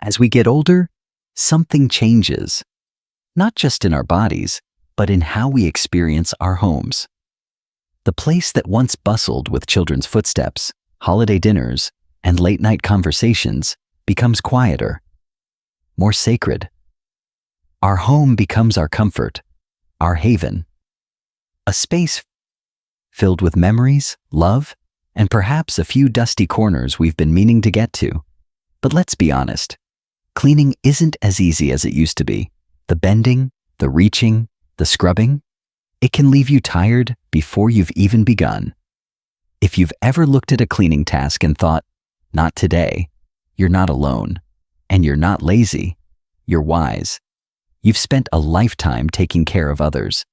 As we get older, something changes, not just in our bodies, but in how we experience our homes. The place that once bustled with children's footsteps, holiday dinners, and late-night conversations becomes quieter, more sacred. Our home becomes our comfort, our haven, a space filled with memories, love, and perhaps a few dusty corners we've been meaning to get to. But let's be honest, cleaning isn't as easy as it used to be. The bending, the reaching, the scrubbing, it can leave you tired before you've even begun. If you've ever looked at a cleaning task and thought, not today, you're not alone. And you're not lazy, you're wise. You've spent a lifetime taking care of others.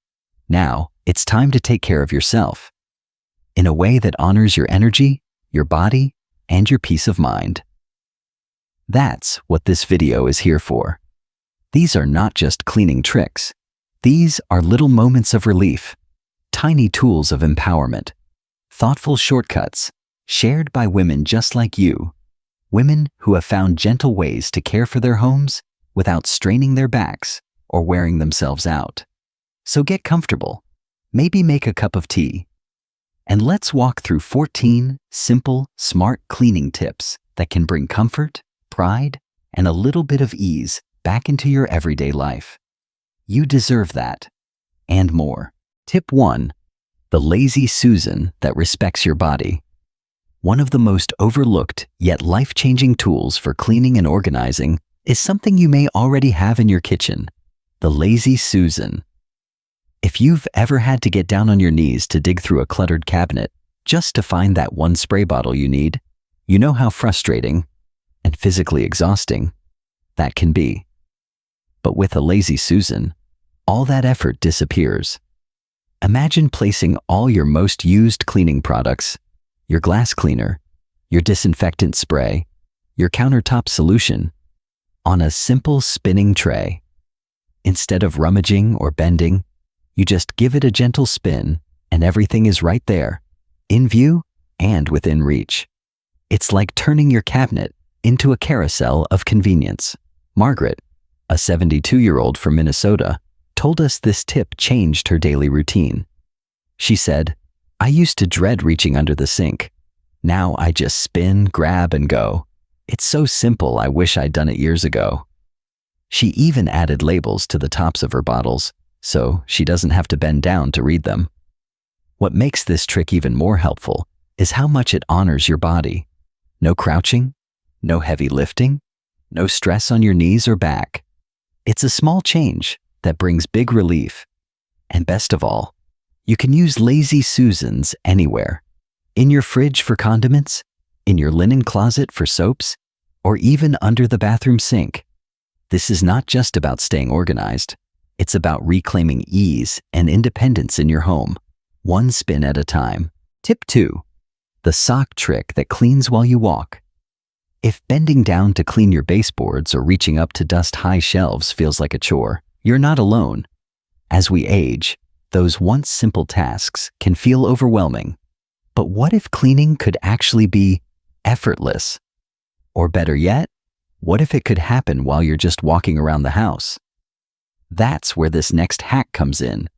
Now, it's time to take care of yourself in a way that honors your energy, your body, and your peace of mind. That's what this video is here for. These are not just cleaning tricks. These are little moments of relief, tiny tools of empowerment, thoughtful shortcuts shared by women just like you, women who have found gentle ways to care for their homes without straining their backs or wearing themselves out. So get comfortable, maybe make a cup of tea, and let's walk through 14 simple, smart cleaning tips that can bring comfort, pride, and a little bit of ease back into your everyday life. You deserve that, and more. Tip 1. The lazy Susan that respects your body. One of the most overlooked yet life-changing tools for cleaning and organizing is something you may already have in your kitchen, the lazy Susan. If you've ever had to get down on your knees to dig through a cluttered cabinet just to find that one spray bottle you need, you know how frustrating and physically exhausting that can be. But with a lazy Susan, all that effort disappears. Imagine placing all your most used cleaning products, your glass cleaner, your disinfectant spray, your countertop solution, on a simple spinning tray. Instead of rummaging or bending, you just give it a gentle spin and everything is right there, in view and within reach. It's like turning your cabinet into a carousel of convenience. Margaret, a 72-year-old from Minnesota, told us this tip changed her daily routine. She said, "I used to dread reaching under the sink. Now I just spin, grab, and go. It's so simple, I wish I'd done it years ago." She even added labels to the tops of her bottles, so she doesn't have to bend down to read them. What makes this trick even more helpful is how much it honors your body. No crouching, no heavy lifting, no stress on your knees or back. It's a small change that brings big relief. And best of all, you can use lazy Susans anywhere. In your fridge for condiments, in your linen closet for soaps, or even under the bathroom sink. This is not just about staying organized. It's about reclaiming ease and independence in your home, one spin at a time. Tip 2. The sock trick that cleans while you walk. If bending down to clean your baseboards or reaching up to dust high shelves feels like a chore, you're not alone. As we age, those once simple tasks can feel overwhelming. But what if cleaning could actually be effortless? Or better yet, what if it could happen while you're just walking around the house? That's where this next hack comes in,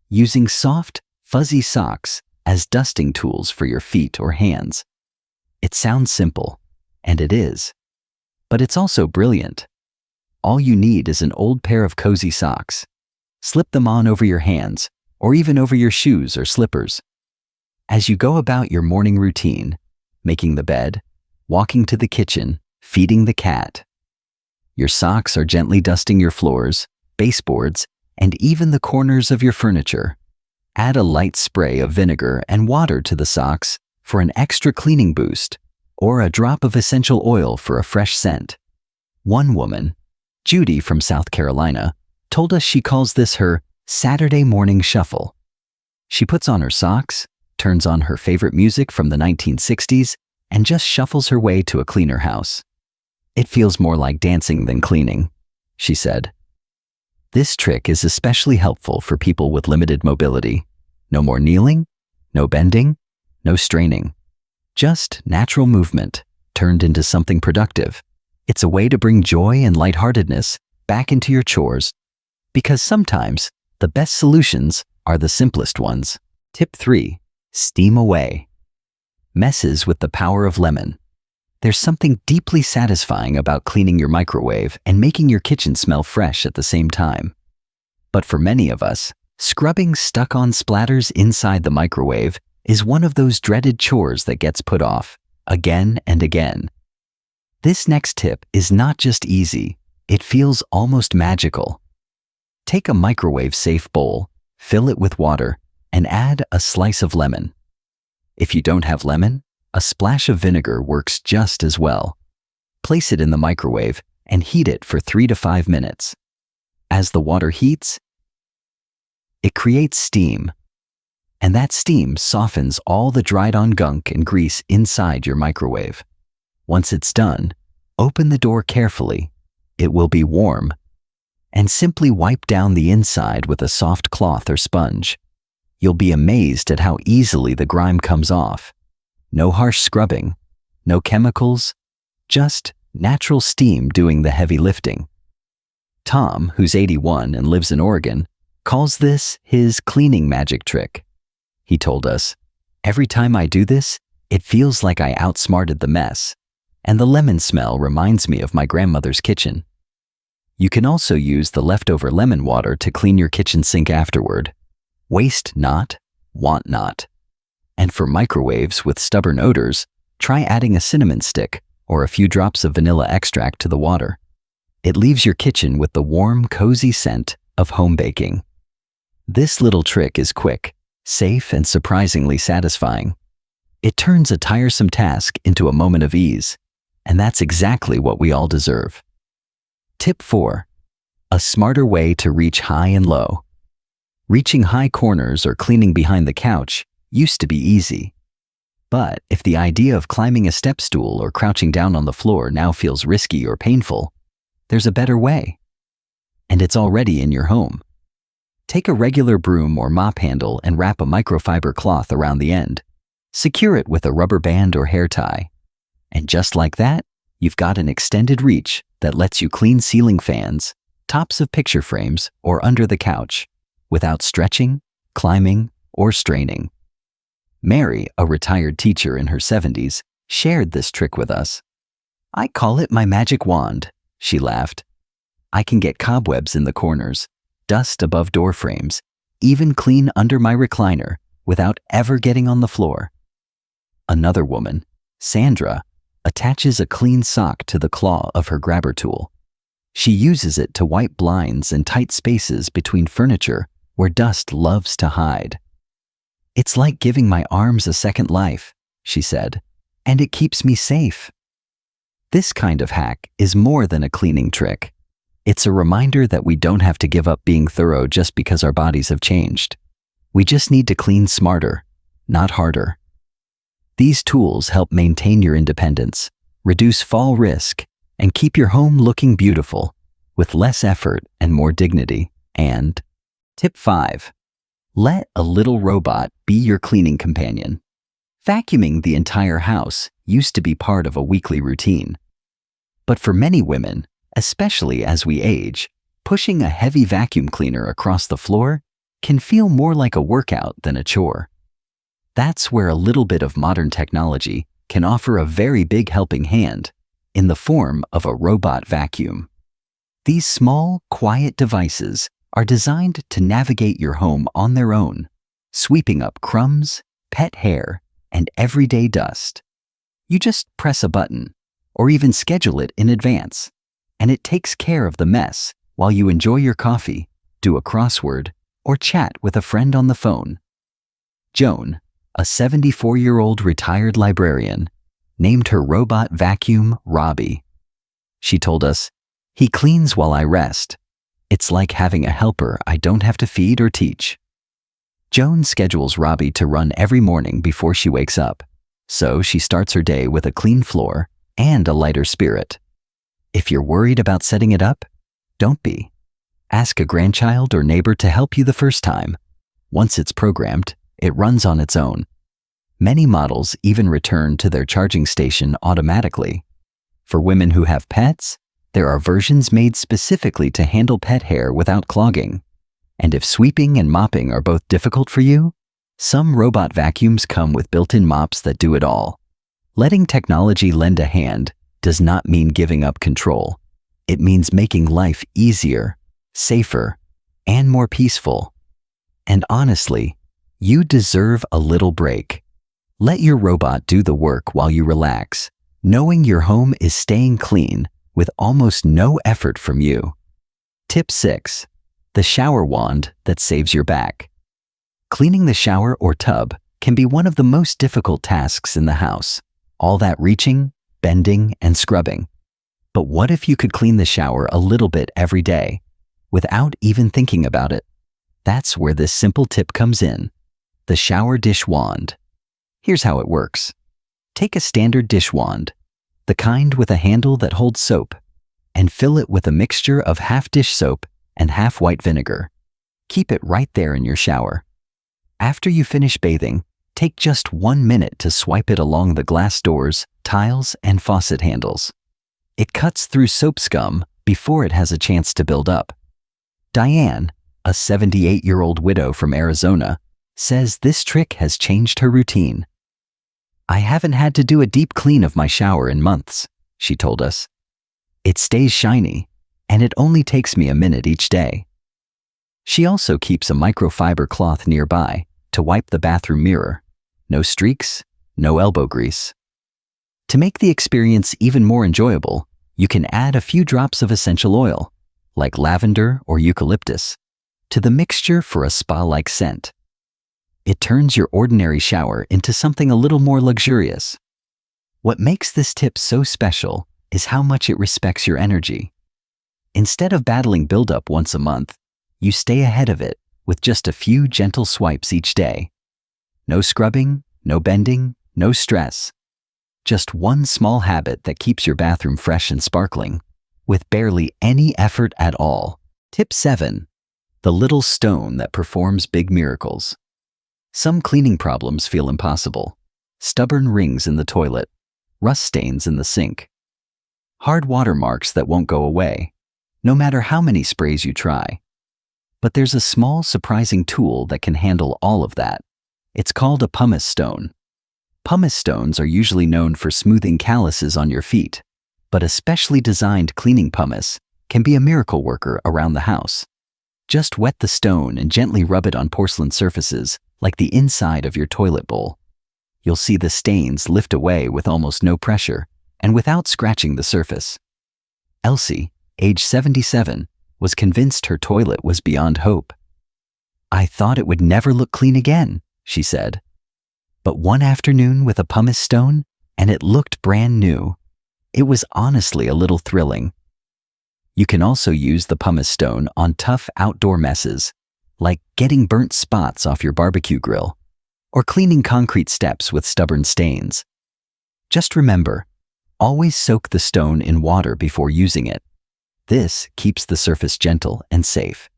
using soft, fuzzy socks as dusting tools for your feet or hands. It sounds simple, and it is, but it's also brilliant. All you need is an old pair of cozy socks. Slip them on over your hands, or even over your shoes or slippers. As you go about your morning routine, making the bed, walking to the kitchen, feeding the cat, your socks are gently dusting your floors, baseboards, and even the corners of your furniture. Add a light spray of vinegar and water to the socks for an extra cleaning boost, or a drop of essential oil for a fresh scent. One woman, Judy from South Carolina, told us she calls this her Saturday morning shuffle. She puts on her socks, turns on her favorite music from the 1960s, and just shuffles her way to a cleaner house. It feels more like dancing than cleaning, she said. This trick is especially helpful for people with limited mobility. No more kneeling, no bending, no straining. Just natural movement turned into something productive. It's a way to bring joy and lightheartedness back into your chores, because sometimes the best solutions are the simplest ones. Tip 3. Steam away. Messes with the power of lemon. There's something deeply satisfying about cleaning your microwave and making your kitchen smell fresh at the same time. But for many of us, scrubbing stuck-on splatters inside the microwave is one of those dreaded chores that gets put off again and again. This next tip is not just easy, it feels almost magical. Take a microwave-safe bowl, fill it with water, and add a slice of lemon. If you don't have lemon, a splash of vinegar works just as well. Place it in the microwave and heat it for 3 to 5 minutes. As the water heats, it creates steam, and that steam softens all the dried-on gunk and grease inside your microwave. Once it's done, open the door carefully. It will be warm, and simply wipe down the inside with a soft cloth or sponge. You'll be amazed at how easily the grime comes off. No harsh scrubbing, no chemicals, just natural steam doing the heavy lifting. Tom, who's 81 and lives in Oregon, calls this his cleaning magic trick. He told us, "Every time I do this, it feels like I outsmarted the mess, and the lemon smell reminds me of my grandmother's kitchen." You can also use the leftover lemon water to clean your kitchen sink afterward. Waste not, want not. And for microwaves with stubborn odors, try adding a cinnamon stick or a few drops of vanilla extract to the water. It leaves your kitchen with the warm, cozy scent of home baking. This little trick is quick, safe, and surprisingly satisfying. It turns a tiresome task into a moment of ease, and that's exactly what we all deserve. Tip 4. A smarter way to reach high and low. Reaching high corners or cleaning behind the couch used to be easy. But if the idea of climbing a step stool or crouching down on the floor now feels risky or painful, there's a better way. And it's already in your home. Take a regular broom or mop handle and wrap a microfiber cloth around the end. Secure it with a rubber band or hair tie. And just like that, you've got an extended reach that lets you clean ceiling fans, tops of picture frames, or under the couch without stretching, climbing, or straining. Mary, a retired teacher in her 70s, shared this trick with us. "I call it my magic wand," she laughed. "I can get cobwebs in the corners, dust above door frames, even clean under my recliner without ever getting on the floor." Another woman, Sandra, attaches a clean sock to the claw of her grabber tool. She uses it to wipe blinds and tight spaces between furniture where dust loves to hide. "It's like giving my arms a second life," she said, "and it keeps me safe." This kind of hack is more than a cleaning trick. It's a reminder that we don't have to give up being thorough just because our bodies have changed. We just need to clean smarter, not harder. These tools help maintain your independence, reduce fall risk, and keep your home looking beautiful with less effort and more dignity. And tip 5. Let a little robot be your cleaning companion. Vacuuming the entire house used to be part of a weekly routine. But for many women, especially as we age, pushing a heavy vacuum cleaner across the floor can feel more like a workout than a chore. That's where a little bit of modern technology can offer a very big helping hand in the form of a robot vacuum. These small, quiet devices are designed to navigate your home on their own, sweeping up crumbs, pet hair, and everyday dust. You just press a button, or even schedule it in advance, and it takes care of the mess while you enjoy your coffee, do a crossword, or chat with a friend on the phone. Joan, a 74-year-old retired librarian, named her robot vacuum Robbie. She told us, "He cleans while I rest. It's like having a helper I don't have to feed or teach." Joan schedules Robbie to run every morning before she wakes up, so she starts her day with a clean floor and a lighter spirit. If you're worried about setting it up, don't be. Ask a grandchild or neighbor to help you the first time. Once it's programmed, it runs on its own. Many models even return to their charging station automatically. For women who have pets, there are versions made specifically to handle pet hair without clogging. And if sweeping and mopping are both difficult for you, some robot vacuums come with built-in mops that do it all. Letting technology lend a hand does not mean giving up control. It means making life easier, safer, and more peaceful. And honestly, you deserve a little break. Let your robot do the work while you relax, knowing your home is staying clean with almost no effort from you. Tip 6. The shower wand that saves your back. Cleaning the shower or tub can be one of the most difficult tasks in the house. All that reaching, bending, and scrubbing. But what if you could clean the shower a little bit every day, without even thinking about it? That's where this simple tip comes in. The shower dish wand. Here's how it works. Take a standard dish wand, the kind with a handle that holds soap, and fill it with a mixture of half dish soap and half white vinegar. Keep it right there in your shower. After you finish bathing, take just 1 minute to swipe it along the glass doors, tiles, and faucet handles. It cuts through soap scum before it has a chance to build up. Diane, a 78-year-old widow from Arizona, says this trick has changed her routine. "I haven't had to do a deep clean of my shower in months," she told us. "It stays shiny, and it only takes me a minute each day." She also keeps a microfiber cloth nearby to wipe the bathroom mirror. No streaks, no elbow grease. To make the experience even more enjoyable, you can add a few drops of essential oil, like lavender or eucalyptus, to the mixture for a spa-like scent. It turns your ordinary shower into something a little more luxurious. What makes this tip so special is how much it respects your energy. Instead of battling buildup once a month, you stay ahead of it with just a few gentle swipes each day. No scrubbing, no bending, no stress. Just one small habit that keeps your bathroom fresh and sparkling, with barely any effort at all. Tip 7. The little stone that performs big miracles. Some cleaning problems feel impossible. Stubborn rings in the toilet, rust stains in the sink, hard watermarks that won't go away, no matter how many sprays you try. But there's a small, surprising tool that can handle all of that. It's called a pumice stone. Pumice stones are usually known for smoothing calluses on your feet, but a specially designed cleaning pumice can be a miracle worker around the house. Just wet the stone and gently rub it on porcelain surfaces, like the inside of your toilet bowl. You'll see the stains lift away with almost no pressure and without scratching the surface. Elsie, age 77, was convinced her toilet was beyond hope. "I thought it would never look clean again," she said. But one afternoon with a pumice stone, and it looked brand new. It was honestly a little thrilling. You can also use the pumice stone on tough outdoor messes, like getting burnt spots off your barbecue grill, or cleaning concrete steps with stubborn stains. Just remember, always soak the stone in water before using it. This keeps the surface gentle and safe.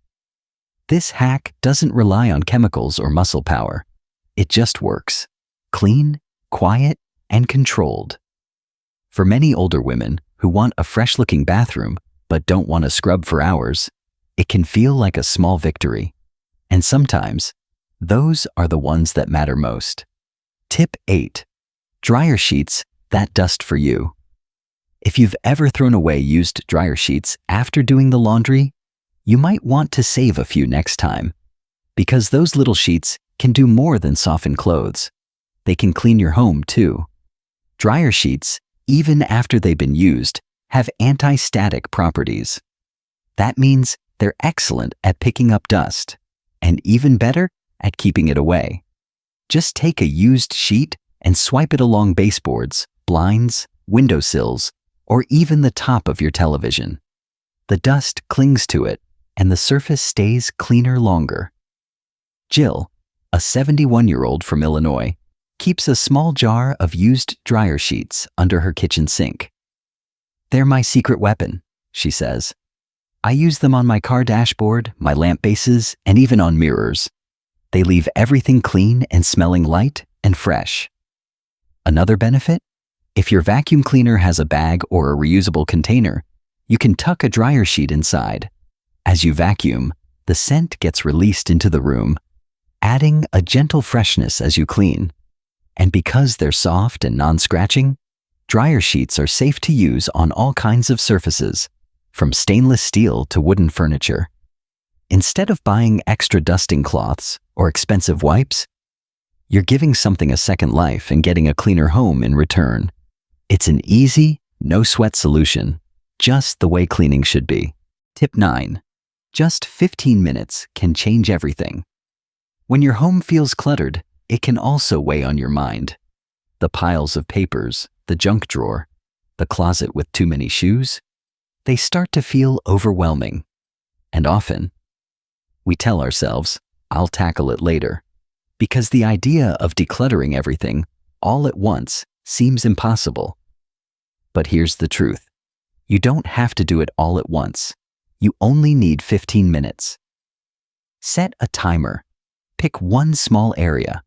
This hack doesn't rely on chemicals or muscle power. It just works. Clean, quiet, and controlled. For many older women who want a fresh-looking bathroom but don't want to scrub for hours, it can feel like a small victory. And sometimes, those are the ones that matter most. Tip 8. Dryer sheets that dust for you. If you've ever thrown away used dryer sheets after doing the laundry, you might want to save a few next time, because those little sheets can do more than soften clothes. They can clean your home too. Dryer sheets, even after they've been used, have anti-static properties. That means they're excellent at picking up dust, and even better at keeping it away. Just take a used sheet and swipe it along baseboards, blinds, windowsills, or even the top of your television. The dust clings to it, and the surface stays cleaner longer. Jill, a 71-year-old from Illinois, keeps a small jar of used dryer sheets under her kitchen sink. "They're my secret weapon," she says. "I use them on my car dashboard, my lamp bases, and even on mirrors. They leave everything clean and smelling light and fresh." Another benefit? If your vacuum cleaner has a bag or a reusable container, you can tuck a dryer sheet inside. As you vacuum, the scent gets released into the room, adding a gentle freshness as you clean. And because they're soft and non-scratching, dryer sheets are safe to use on all kinds of surfaces, from stainless steel to wooden furniture. Instead of buying extra dusting cloths or expensive wipes, you're giving something a second life and getting a cleaner home in return. It's an easy, no-sweat solution, just the way cleaning should be. Tip 9. Just 15 minutes can change everything. When your home feels cluttered, it can also weigh on your mind. The piles of papers, the junk drawer, the closet with too many shoes, they start to feel overwhelming. And often, we tell ourselves, I'll tackle it later, because the idea of decluttering everything all at once seems impossible. But here's the truth. You don't have to do it all at once. You only need 15 minutes. Set a timer. Pick one small area,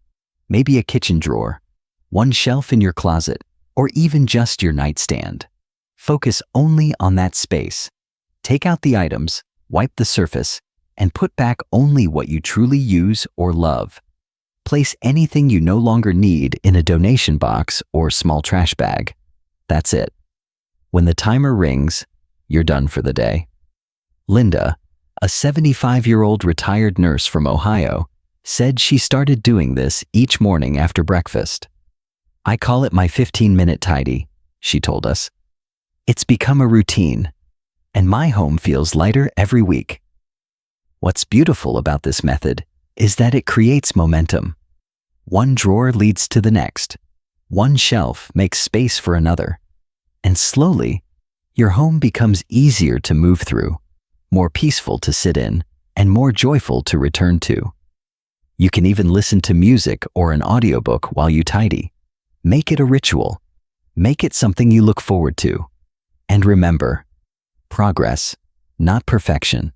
maybe a kitchen drawer, one shelf in your closet, or even just your nightstand. Focus only on that space. Take out the items, wipe the surface, and put back only what you truly use or love. Place anything you no longer need in a donation box or small trash bag. That's it. When the timer rings, you're done for the day. Linda, a 75-year-old retired nurse from Ohio, said she started doing this each morning after breakfast. I call it my 15-minute tidy, she told us. It's become a routine, and my home feels lighter every week. What's beautiful about this method is that it creates momentum. One drawer leads to the next. One shelf makes space for another. And slowly, your home becomes easier to move through, more peaceful to sit in, and more joyful to return to. You can even listen to music or an audiobook while you tidy. Make it a ritual. Make it something you look forward to. And remember, progress, not perfection.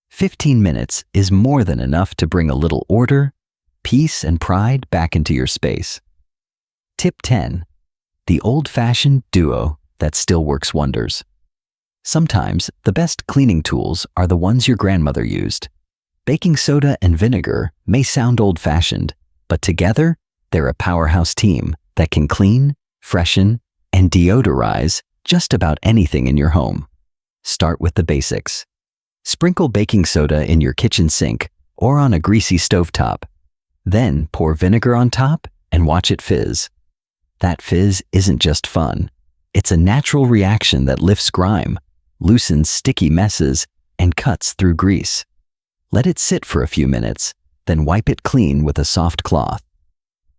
15 minutes is more than enough to bring a little order, peace, and pride back into your space. Tip 10. The old-fashioned duo that still works wonders. Sometimes the best cleaning tools are the ones your grandmother used. Baking soda and vinegar may sound old-fashioned, but together they're a powerhouse team that can clean, freshen, and deodorize just about anything in your home. Start with the basics. Sprinkle baking soda in your kitchen sink or on a greasy stovetop. Then pour vinegar on top and watch it fizz. That fizz isn't just fun. It's a natural reaction that lifts grime, loosens sticky messes, and cuts through grease. Let it sit for a few minutes, then wipe it clean with a soft cloth.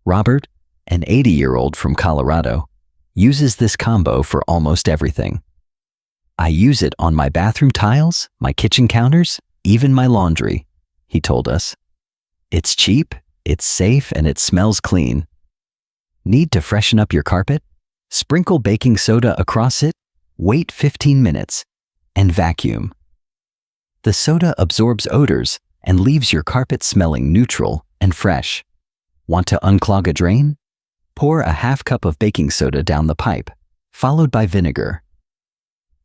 Robert, an 80-year-old from Colorado, uses this combo for almost everything. I use it on my bathroom tiles, my kitchen counters, even my laundry, he told us. It's cheap, it's safe, and it smells clean. Need to freshen up your carpet? Sprinkle baking soda across it, wait 15 minutes, and vacuum. The soda absorbs odors and leaves your carpet smelling neutral and fresh. Want to unclog a drain? Pour a half cup of baking soda down the pipe, followed by vinegar.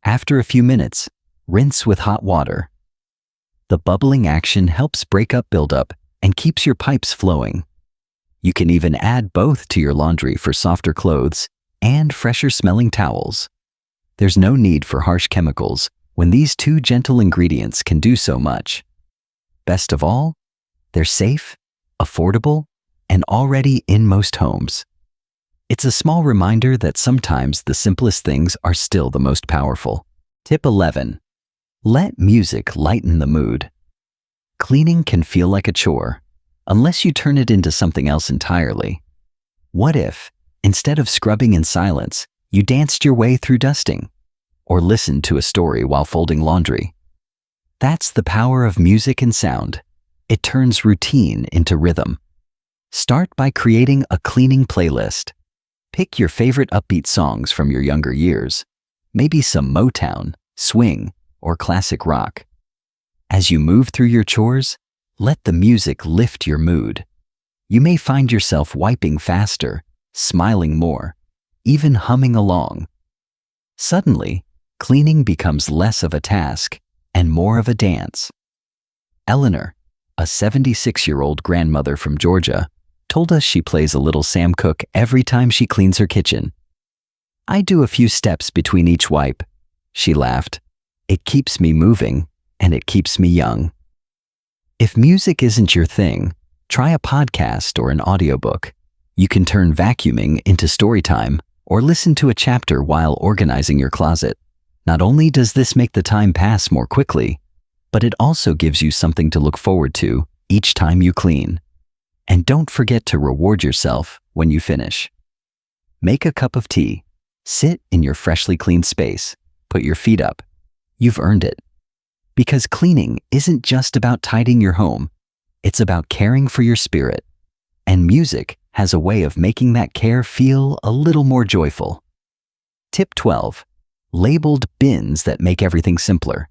After a few minutes, rinse with hot water. The bubbling action helps break up buildup and keeps your pipes flowing. You can even add both to your laundry for softer clothes and fresher smelling towels. There's no need for harsh chemicals when these two gentle ingredients can do so much. Best of all, they're safe, affordable, and already in most homes. It's a small reminder that sometimes the simplest things are still the most powerful. Tip 11. Let music lighten the mood. Cleaning can feel like a chore, unless you turn it into something else entirely. What if, instead of scrubbing in silence, you danced your way through dusting, or listened to a story while folding laundry? That's the power of music and sound. It turns routine into rhythm. Start by creating a cleaning playlist. Pick your favorite upbeat songs from your younger years, maybe some Motown, swing, or classic rock. As you move through your chores, let the music lift your mood. You may find yourself wiping faster, smiling more, even humming along. Suddenly, cleaning becomes less of a task and more of a dance. Eleanor, a 76-year-old grandmother from Georgia, told us she plays a little Sam Cooke every time she cleans her kitchen. "I do a few steps between each wipe," she laughed. "It keeps me moving, and it keeps me young." If music isn't your thing, try a podcast or an audiobook. You can turn vacuuming into story time or listen to a chapter while organizing your closet. Not only does this make the time pass more quickly, but it also gives you something to look forward to each time you clean. And don't forget to reward yourself when you finish. Make a cup of tea. Sit in your freshly cleaned space. Put your feet up. You've earned it. Because cleaning isn't just about tidying your home, it's about caring for your spirit. And music has a way of making that care feel a little more joyful. Tip 12. Labeled bins that make everything simpler.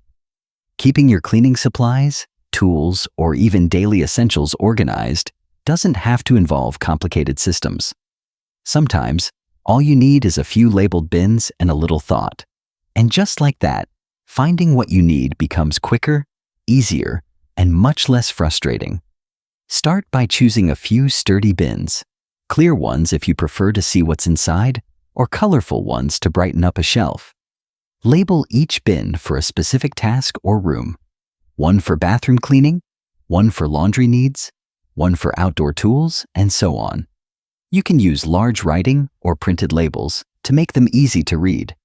Keeping your cleaning supplies, tools, or even daily essentials organized doesn't have to involve complicated systems. Sometimes, all you need is a few labeled bins and a little thought. And just like that, finding what you need becomes quicker, easier, and much less frustrating. Start by choosing a few sturdy bins, clear ones if you prefer to see what's inside, or colorful ones to brighten up a shelf. Label each bin for a specific task or room. One for bathroom cleaning, one for laundry needs, one for outdoor tools, and so on. You can use large writing or printed labels to make them easy to read.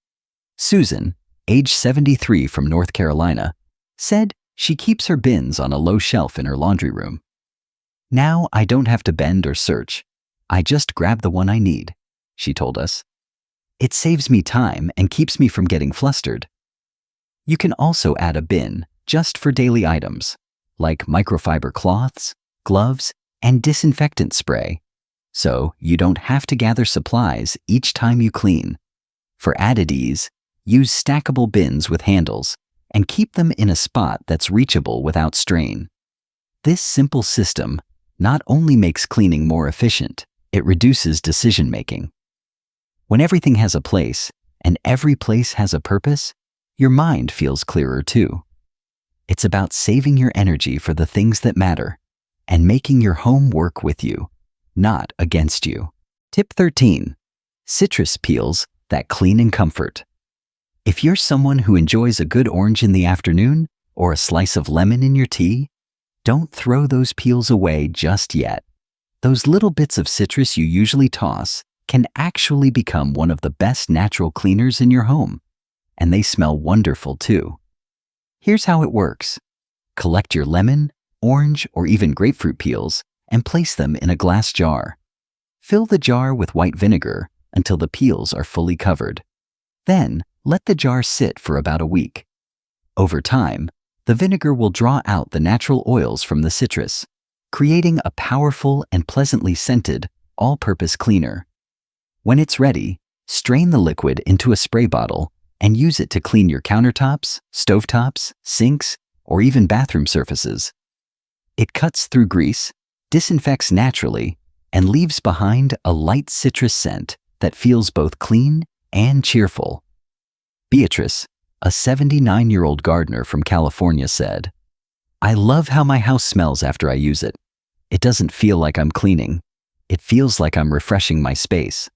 Susan, age 73 from North Carolina, said she keeps her bins on a low shelf in her laundry room. "Now I don't have to bend or search. I just grab the one I need," she told us. "It saves me time and keeps me from getting flustered." You can also add a bin just for daily items, like microfiber cloths, gloves, and disinfectant spray, so you don't have to gather supplies each time you clean. For added ease, use stackable bins with handles and keep them in a spot that's reachable without strain. This simple system not only makes cleaning more efficient, it reduces decision-making. When everything has a place, and every place has a purpose, your mind feels clearer too. It's about saving your energy for the things that matter, and making your home work with you, not against you. Tip 13. Citrus peels that clean and comfort. If you're someone who enjoys a good orange in the afternoon, or a slice of lemon in your tea, don't throw those peels away just yet. Those little bits of citrus you usually toss can actually become one of the best natural cleaners in your home, and they smell wonderful too. Here's how it works. Collect your lemon, orange, or even grapefruit peels and place them in a glass jar. Fill the jar with white vinegar until the peels are fully covered. Then, let the jar sit for about a week. Over time, the vinegar will draw out the natural oils from the citrus, creating a powerful and pleasantly scented, all-purpose cleaner. When it's ready, strain the liquid into a spray bottle and use it to clean your countertops, stovetops, sinks, or even bathroom surfaces. It cuts through grease, disinfects naturally, and leaves behind a light citrus scent that feels both clean and cheerful. Beatrice, a 79-year-old gardener from California, said, "I love how my house smells after I use it. It doesn't feel like I'm cleaning. It feels like I'm refreshing my space."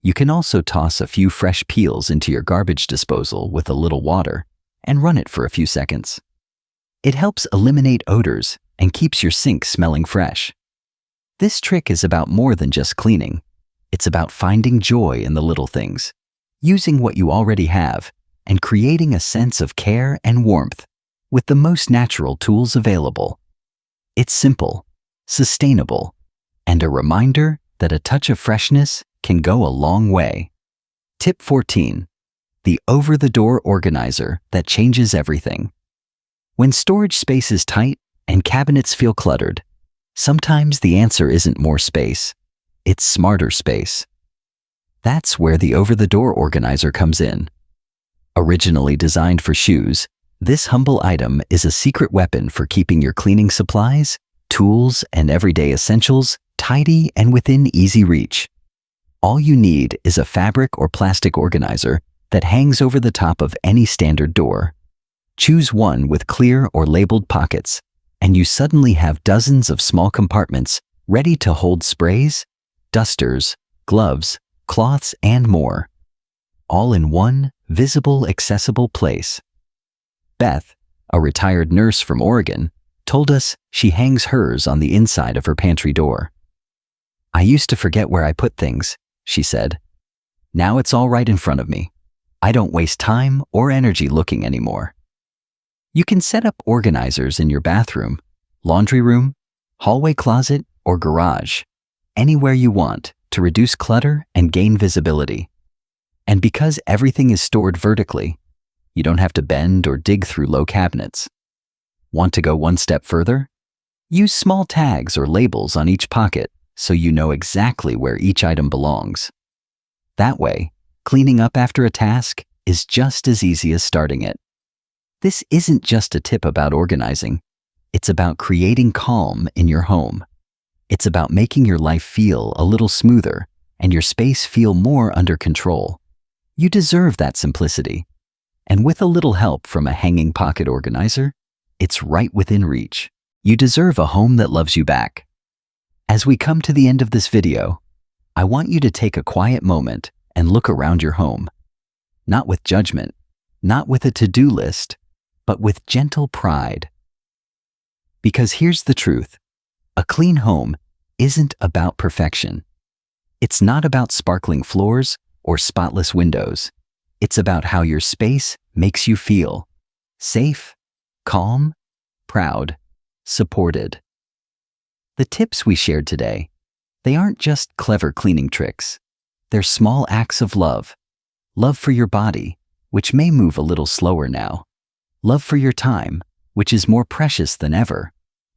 You can also toss a few fresh peels into your garbage disposal with a little water and run it for a few seconds. It helps eliminate odors and keeps your sink smelling fresh. This trick is about more than just cleaning. It's about finding joy in the little things, using what you already have, and creating a sense of care and warmth with the most natural tools available. It's simple, sustainable, and a reminder that a touch of freshness can go a long way. Tip 14. The over-the-door organizer that changes everything. When storage space is tight and cabinets feel cluttered, sometimes the answer isn't more space, it's smarter space. That's where the over-the-door organizer comes in. Originally designed for shoes, this humble item is a secret weapon for keeping your cleaning supplies, tools, and everyday essentials tidy and within easy reach. All you need is a fabric or plastic organizer that hangs over the top of any standard door. Choose one with clear or labeled pockets, and you suddenly have dozens of small compartments ready to hold sprays, dusters, gloves, cloths, and more, all in one visible, accessible place. Beth, a retired nurse from Oregon, told us she hangs hers on the inside of her pantry door. "I used to forget where I put things," she said. "Now it's all right in front of me. I don't waste time or energy looking anymore." You can set up organizers in your bathroom, laundry room, hallway closet, or garage, anywhere you want to reduce clutter and gain visibility. And because everything is stored vertically, you don't have to bend or dig through low cabinets. Want to go one step further? Use small tags or labels on each pocket so you know exactly where each item belongs. That way, cleaning up after a task is just as easy as starting it. This isn't just a tip about organizing. It's about creating calm in your home. It's about making your life feel a little smoother and your space feel more under control. You deserve that simplicity. And with a little help from a hanging pocket organizer, it's right within reach. You deserve a home that loves you back. As we come to the end of this video, I want you to take a quiet moment and look around your home. Not with judgment, not with a to-do list, but with gentle pride. Because here's the truth. A clean home isn't about perfection. It's not about sparkling floors or spotless windows. It's about how your space makes you feel safe, calm, proud, supported. The tips we shared today, they aren't just clever cleaning tricks. They're small acts of love. Love for your body, which may move a little slower now. Love for your time, which is more precious than ever.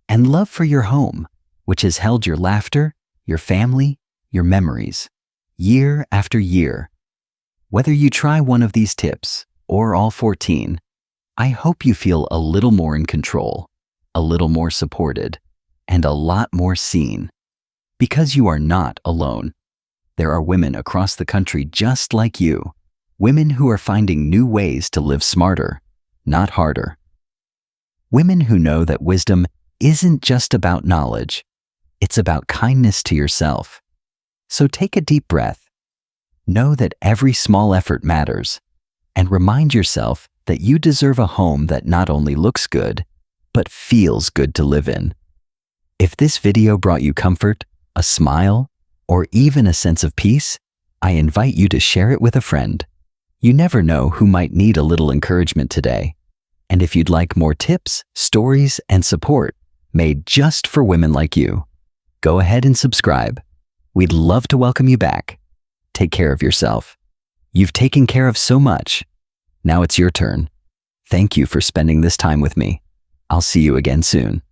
And love for your home, which has held your laughter, your family, your memories, year after year. Whether you try one of these tips or all 14, I hope you feel a little more in control, a little more supported, and a lot more seen. Because you are not alone. There are women across the country just like you, women who are finding new ways to live smarter, not harder. Women who know that wisdom isn't just about knowledge, it's about kindness to yourself. So take a deep breath. Know that every small effort matters, and remind yourself that you deserve a home that not only looks good, but feels good to live in. If this video brought you comfort, a smile, or even a sense of peace, I invite you to share it with a friend. You never know who might need a little encouragement today. And if you'd like more tips, stories, and support made just for women like you, go ahead and subscribe. We'd love to welcome you back. Take care of yourself. You've taken care of so much. Now it's your turn. Thank you for spending this time with me. I'll see you again soon.